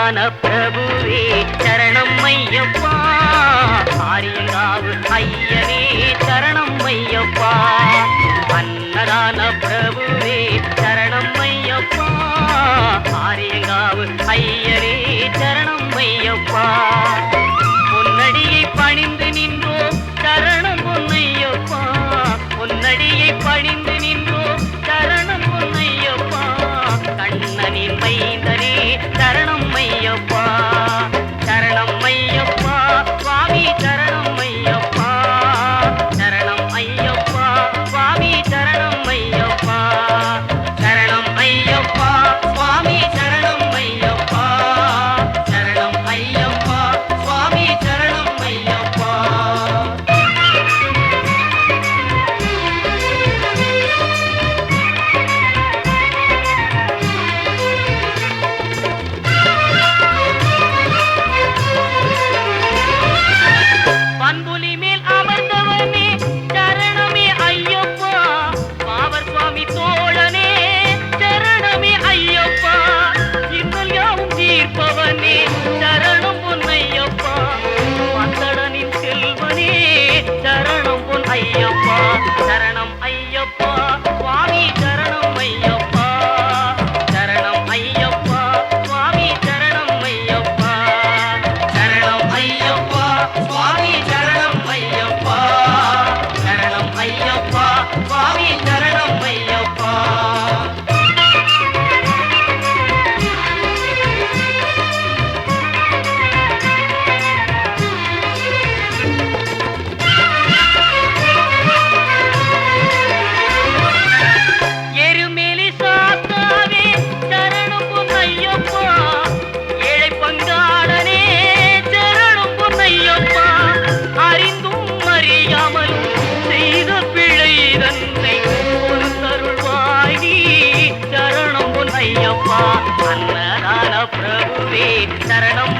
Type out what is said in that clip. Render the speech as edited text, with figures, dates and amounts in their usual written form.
அன்னதான பிரபுவே சரணம் ஐயப்பா, ஆரியங்காவு ஐயனே சரணம் ஐயப்பா. அன்னதான பிரபுவே சரணம் ஐயப்பா, ஆரியங்காவு ஐயனே சரணம் ஐயப்பா. பொன்னடியை பணிந்து நின்றோம் சரணம் பொன்னையப்பா, பொன்னடியை பணிந்து நின்றோம் சரணம் பொன்னையப்பா. கண்ணனின் மைந்தனே சரணம் ஐயப்பா, சரணம் ஐயப்பா சுவாமி சரணம் ஐயப்பா, சரணம் ஐயப்பா சுவாமி சரணம் ஐயப்பா, சரணம் ஐயப்பா சுவாமி சரணம் ஐயப்பா, சரணம் ஐயப்பா சுவாமி சரணம் ஐயப்பா. பண்புலி மேல் அமர்ந்தவனே சரணமே ஐயப்பா, பாவர் சுவாமி தோழனே சரணமே ஐயப்பா. இன்னல் யாவும் தீர்ப்பவனே சரணம் பொன்னையப்பா, மந்தடனின் செல்வனே சரணம் பொன் ஐயப்பா, சரணம் ஐயப்பா சுவாமி சரணம் ஐயப்பா, சரணம் ஐயப்பா சுவாமி சரணம் ஐயப்பா, சரணம் ஐயப்பா சுவாமி சரணம் ஐயப்பா, சரணம் ஐயப்பா சுவாமி சரணம் ஐயப்பா. எருமேலி சாத்தாவே சரணம் பொன்னையப்பா, ஏழை பங்காளனே சரணம் பொன்னையப்பா. அறிந்தும் அறியாமலும் செய்த பிழை தன்னை பொறுத்தருள்வாய் நீ சரணம் பொன்னையப்பா. அன்னதான பிரபுவே சரணம்